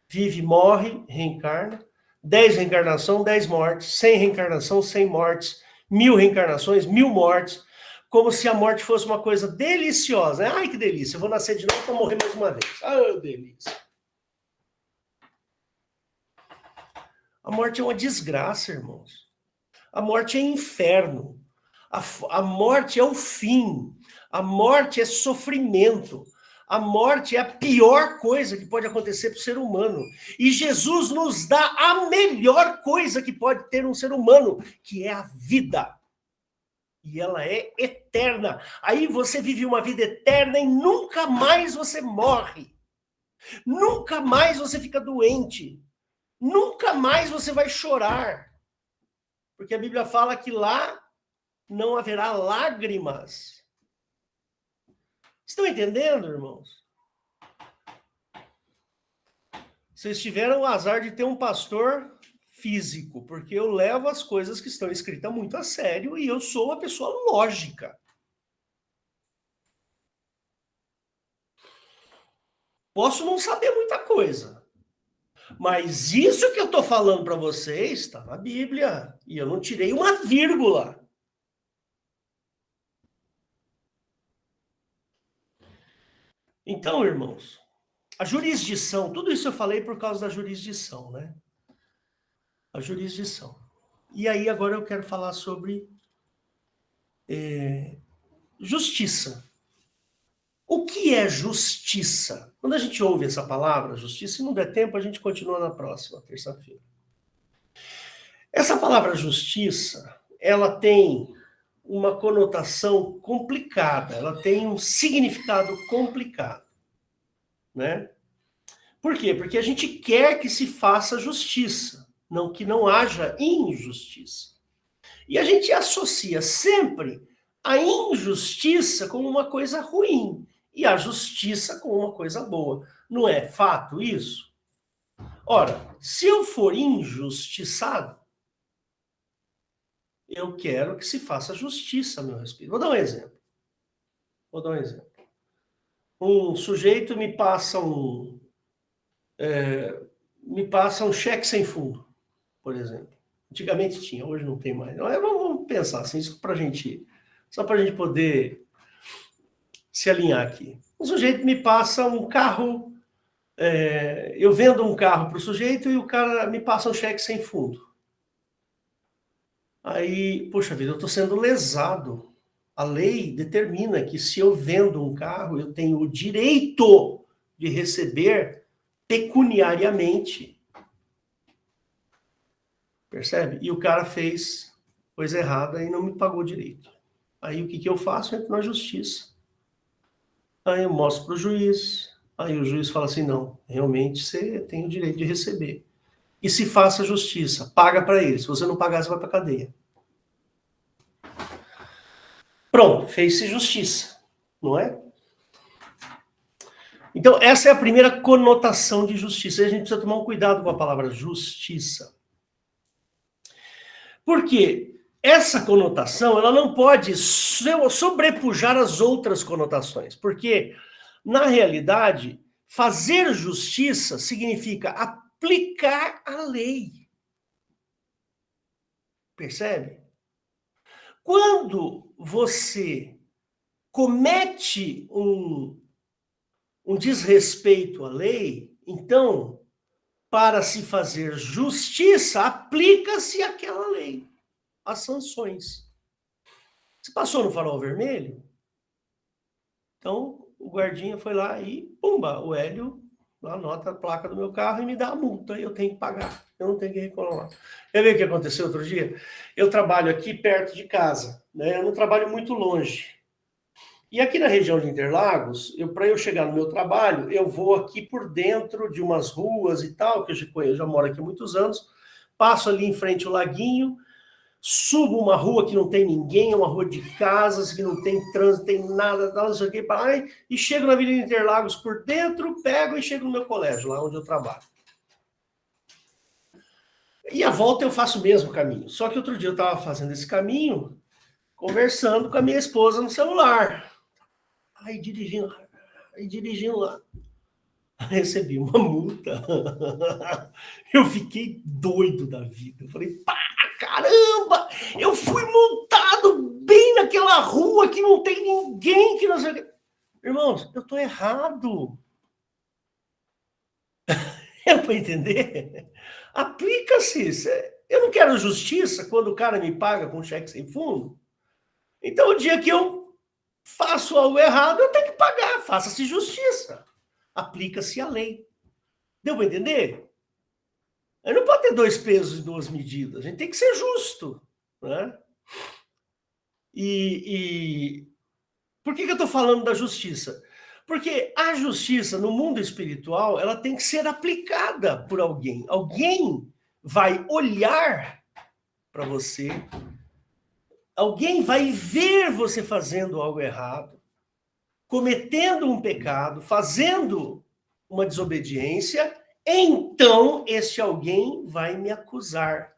vive, morre, reencarna, 10 reencarnações, 10 mortes, 100 reencarnação, 100 mortes, 1000 reencarnações, 1000 mortes, como se a morte fosse uma coisa deliciosa. Ai, que delícia, eu vou nascer de novo para morrer mais uma vez. Ai, delícia. A morte é uma desgraça, irmãos. A morte é inferno. A morte é o fim. A morte é sofrimento. A morte é a pior coisa que pode acontecer para o ser humano. E Jesus nos dá a melhor coisa que pode ter um ser humano, que é a vida. E ela é eterna. Aí você vive uma vida eterna e nunca mais você morre. Nunca mais você fica doente. Nunca mais você vai chorar. Porque a Bíblia fala que lá não haverá lágrimas. Estão entendendo, irmãos? Vocês tiveram o azar de ter um pastor físico, porque eu levo as coisas que estão escritas muito a sério e eu sou uma pessoa lógica. Posso não saber muita coisa, mas isso que eu estou falando para vocês está na Bíblia e eu não tirei uma vírgula. Então, irmãos, a jurisdição, tudo isso eu falei por causa da jurisdição, né? A jurisdição. E aí agora eu quero falar sobre justiça. O que é justiça? Quando a gente ouve essa palavra, justiça, se não der tempo, a gente continua na próxima terça-feira. Essa palavra justiça, ela tem uma conotação complicada, ela tem um significado complicado, né? Por quê? Porque a gente quer que se faça justiça, não que não haja injustiça. E a gente associa sempre a injustiça como uma coisa ruim e a justiça como uma coisa boa. Não é fato isso? Ora, se eu for injustiçado, eu quero que se faça justiça a meu respeito. Vou dar um exemplo. Um sujeito me passa me passa um cheque sem fundo, por exemplo. Antigamente tinha, hoje não tem mais. Vamos pensar assim, isso só para a gente poder se alinhar aqui. Um sujeito me passa um carro, eu vendo um carro para o sujeito e o cara me passa um cheque sem fundo. Aí, poxa vida, eu estou sendo lesado. A lei determina que se eu vendo um carro, eu tenho o direito de receber pecuniariamente. Percebe? E o cara fez coisa errada e não me pagou direito. Aí o que eu faço? Eu entro na justiça. Aí eu mostro para o juiz. Aí o juiz fala assim, não, realmente você tem o direito de receber. E se faça justiça, paga para ele. Se você não pagar, você vai para a cadeia. Pronto, fez-se justiça, não é? Então, essa é a primeira conotação de justiça. E a gente precisa tomar um cuidado com a palavra justiça. Por quê? Essa conotação ela não pode sobrepujar as outras conotações, porque, na realidade, fazer justiça significa aplicar a lei. Percebe? Quando você comete um desrespeito à lei, então, para se fazer justiça, aplica-se aquela lei, as sanções. Você passou no farol vermelho? Então, o guardinha foi lá e, pumba, o Hélio anota a placa do meu carro e me dá a multa, e eu tenho que pagar, eu não tenho que reclamar. Quer ver o que aconteceu outro dia? Eu trabalho aqui perto de casa, né? Eu não trabalho muito longe. E aqui na região de Interlagos, para eu chegar no meu trabalho, eu vou aqui por dentro de umas ruas e tal, que eu já moro aqui há muitos anos, passo ali em frente ao laguinho, subo uma rua que não tem ninguém, uma rua de casas, que não tem trânsito, tem nada, não sei o que, e chego na Avenida Interlagos por dentro, pego e chego no meu colégio, lá onde eu trabalho. E a volta eu faço o mesmo caminho. Só que outro dia eu estava fazendo esse caminho, conversando com a minha esposa no celular. Aí dirigindo lá. Recebi uma multa. Eu fiquei doido da vida. Eu falei, pá, caramba! Eu fui multado bem naquela rua que não tem ninguém que não sei. Irmãos, eu tô errado. É para entender? Aplica-se. Eu não quero justiça quando o cara me paga com cheque sem fundo. Então, o dia que eu faço algo errado, eu tenho que pagar. Faça-se justiça. Aplica-se a lei. Deu para entender? Não pode ter dois pesos e duas medidas. A gente tem que ser justo, né? E por que eu estou falando da justiça? Porque a justiça no mundo espiritual ela tem que ser aplicada por alguém. Alguém vai olhar para você, alguém vai ver você fazendo algo errado, cometendo um pecado, fazendo uma desobediência, então esse alguém vai me acusar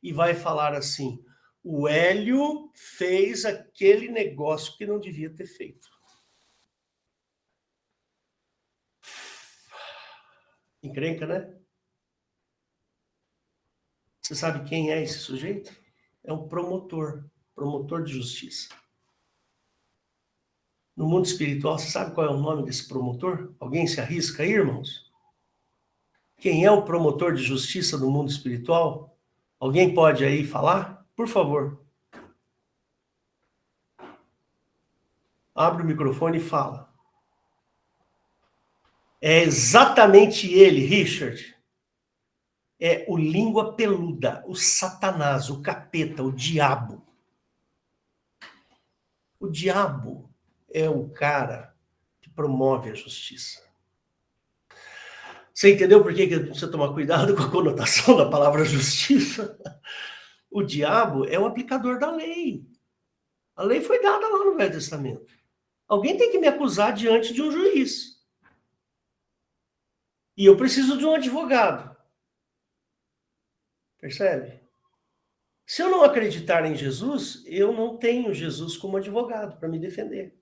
e vai falar assim: o Hélio fez aquele negócio que não devia ter feito. Encrenca, né? Você sabe quem é esse sujeito? É um promotor de justiça. no mundo espiritual, você sabe qual é o nome desse promotor? Alguém se arrisca aí, irmãos? Quem é o promotor de justiça do mundo espiritual? Alguém pode aí falar? Por favor. Abre o microfone e fala. É exatamente ele, Richard. É o língua peluda, o Satanás, o capeta, o diabo. O diabo é o cara que promove a justiça. Você entendeu por que precisa tomar cuidado com a conotação da palavra justiça? O diabo é o aplicador da lei. A lei foi dada lá no Velho Testamento. Alguém tem que me acusar diante de um juiz. E eu preciso de um advogado. Percebe? Se eu não acreditar em Jesus, eu não tenho Jesus como advogado para me defender.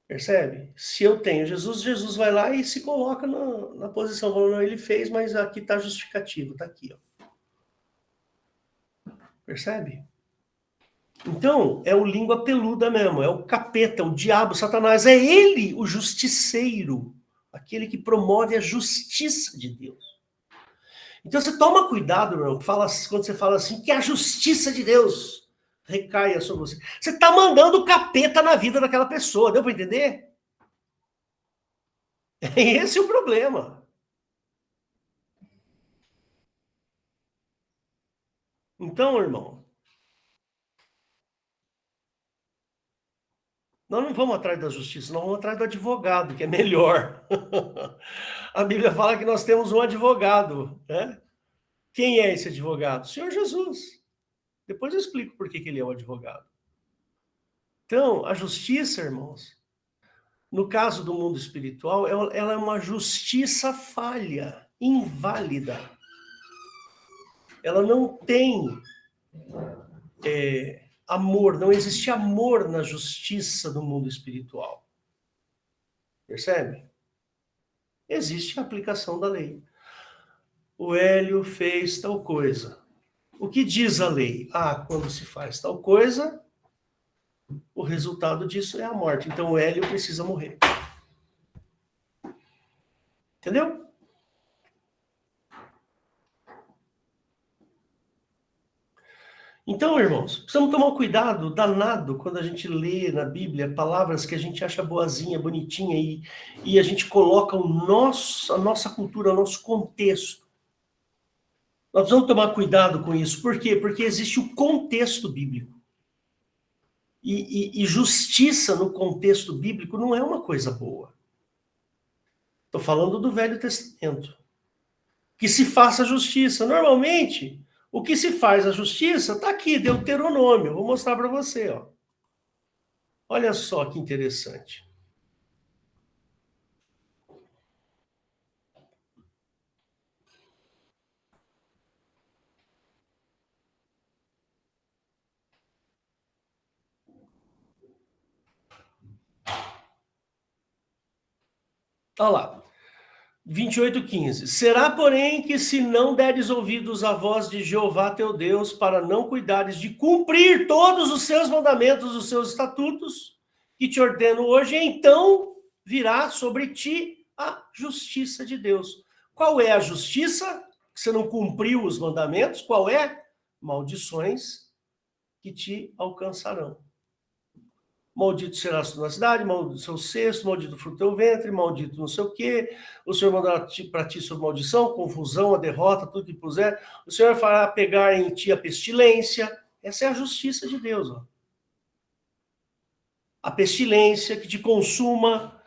Percebe? Se eu tenho Jesus, Jesus vai lá e se coloca na posição. Falando, não, ele fez, mas aqui está justificativo, está aqui. Ó. Percebe? Então, é o língua peluda mesmo, é o capeta, o diabo, Satanás. É ele o justiceiro, aquele que promove a justiça de Deus. Então você toma cuidado, meu, quando você fala assim, que a justiça de Deus recaia sobre você. Você está mandando o capeta na vida daquela pessoa, deu para entender? Esse é o problema. Então, irmão, nós não vamos atrás da justiça, nós vamos atrás do advogado, que é melhor. A Bíblia fala que nós temos um advogado, né? Quem é esse advogado? O Senhor Jesus. Depois eu explico por que ele é o advogado. Então, a justiça, irmãos, no caso do mundo espiritual, ela é uma justiça falha, inválida. Ela não tem amor, não existe amor na justiça do mundo espiritual. Percebe? Existe a aplicação da lei. O Hélio fez tal coisa. O que diz a lei? Quando se faz tal coisa, o resultado disso é a morte. Então o Hélio precisa morrer. Entendeu? Então, irmãos, precisamos tomar um cuidado danado quando a gente lê na Bíblia palavras que a gente acha boazinha, bonitinha, e a gente coloca a nossa cultura, o nosso contexto. Nós precisamos tomar cuidado com isso. Por quê? Porque existe o contexto bíblico. E justiça no contexto bíblico não é uma coisa boa. Estou falando do Velho Testamento. Que se faça justiça. Normalmente, o que se faz a justiça está aqui, Deuteronômio. Vou mostrar para você. Ó. Olha só que interessante. Olha lá. 28:15. Será, porém, que se não deres ouvidos à voz de Jeová teu Deus, para não cuidares de cumprir todos os seus mandamentos, os seus estatutos, que te ordeno hoje, então virá sobre ti a justiça de Deus. Qual é a justiça? Que você não cumpriu os mandamentos. Qual é? Maldições que te alcançarão. Maldito serás tu na cidade, maldito o seu cesto, maldito o fruto do teu ventre, maldito não sei o quê. O Senhor mandará para ti sobre maldição, confusão, a derrota, tudo que puser. O Senhor fará pegar em ti a pestilência. Essa é a justiça de Deus. Ó. A pestilência que te consuma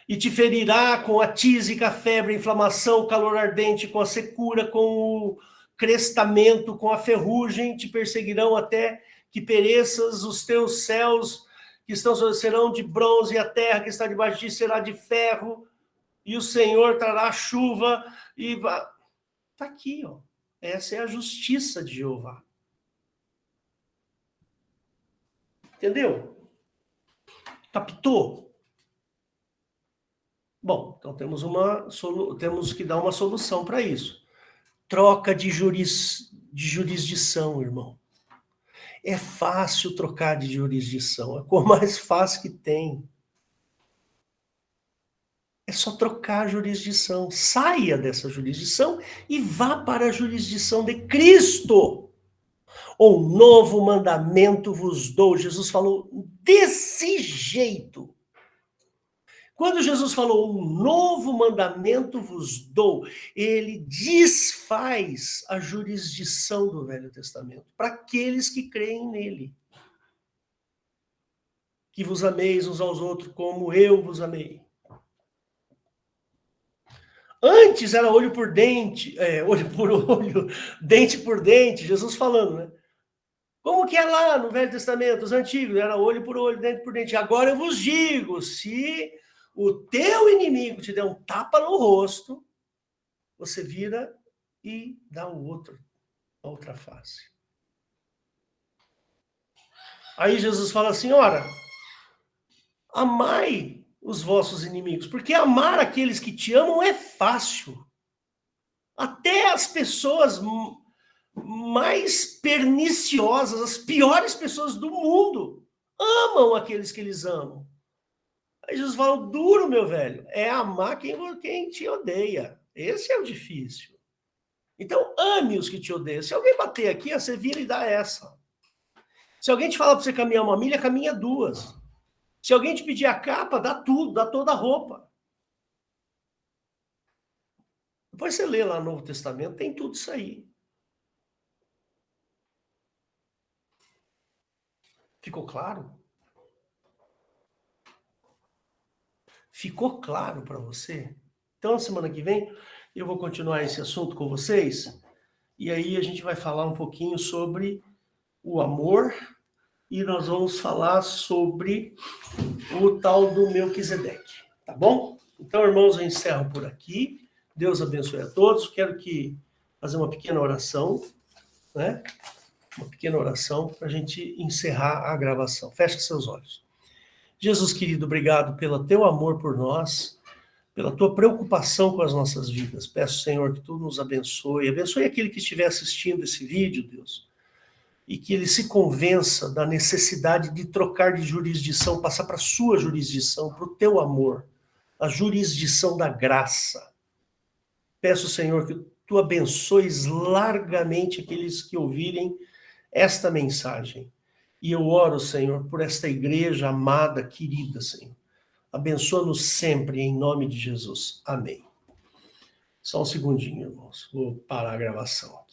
e te ferirá com a tísica, a febre, a inflamação, o calor ardente, com a secura, com o crestamento, com a ferrugem, te perseguirão até que pereças os teus céus, que serão de bronze, e a terra que está debaixo de ti será de ferro, e o Senhor trará chuva, e está aqui, ó. Essa é a justiça de Jeová. Entendeu? Captou? Bom, então temos que dar uma solução para isso. Troca de jurisdição, irmão. É fácil trocar de jurisdição, é a coisa mais fácil que tem. É só trocar a jurisdição. Saia dessa jurisdição e vá para a jurisdição de Cristo. Um novo mandamento vos dou. Jesus falou desse jeito. Quando Jesus falou, um novo mandamento vos dou, ele desfaz a jurisdição do Velho Testamento para aqueles que creem nele. Que vos ameis uns aos outros como eu vos amei. Antes era olho por dente, olho por olho, dente por dente, Jesus falando, né? Como que é lá no Velho Testamento, os antigos, era olho por olho, dente por dente. Agora eu vos digo, se o teu inimigo te der um tapa no rosto, você vira e dá a outra face. Aí Jesus fala assim, ora, amai os vossos inimigos, porque amar aqueles que te amam é fácil. Até as pessoas mais perniciosas, as piores pessoas do mundo, amam aqueles que eles amam. Aí Jesus fala, duro, meu velho, é amar quem te odeia. Esse é o difícil. Então, ame os que te odeiam. Se alguém bater aqui, você vira e dá essa. Se alguém te fala para você caminhar uma milha, caminha 2. Se alguém te pedir a capa, dá tudo, dá toda a roupa. Depois você lê lá no Novo Testamento, tem tudo isso aí. Ficou claro? Ficou claro para você? Então, semana que vem, eu vou continuar esse assunto com vocês, e aí a gente vai falar um pouquinho sobre o amor, e nós vamos falar sobre o tal do Melquisedeque, tá bom? Então, irmãos, eu encerro por aqui. Deus abençoe a todos. Quero fazer uma pequena oração, né? Uma pequena oração para a gente encerrar a gravação. Fecha seus olhos. Jesus querido, obrigado pelo teu amor por nós, pela tua preocupação com as nossas vidas. Peço, Senhor, que tu nos abençoe. Abençoe aquele que estiver assistindo esse vídeo, Deus, e que ele se convença da necessidade de trocar de jurisdição, passar para a sua jurisdição, para o teu amor, a jurisdição da graça. Peço, Senhor, que tu abençoes largamente aqueles que ouvirem esta mensagem. E eu oro, Senhor, por esta igreja amada, querida, Senhor. Abençoa-nos sempre, em nome de Jesus. Amém. Só um segundinho, irmãos. Vou parar a gravação aqui.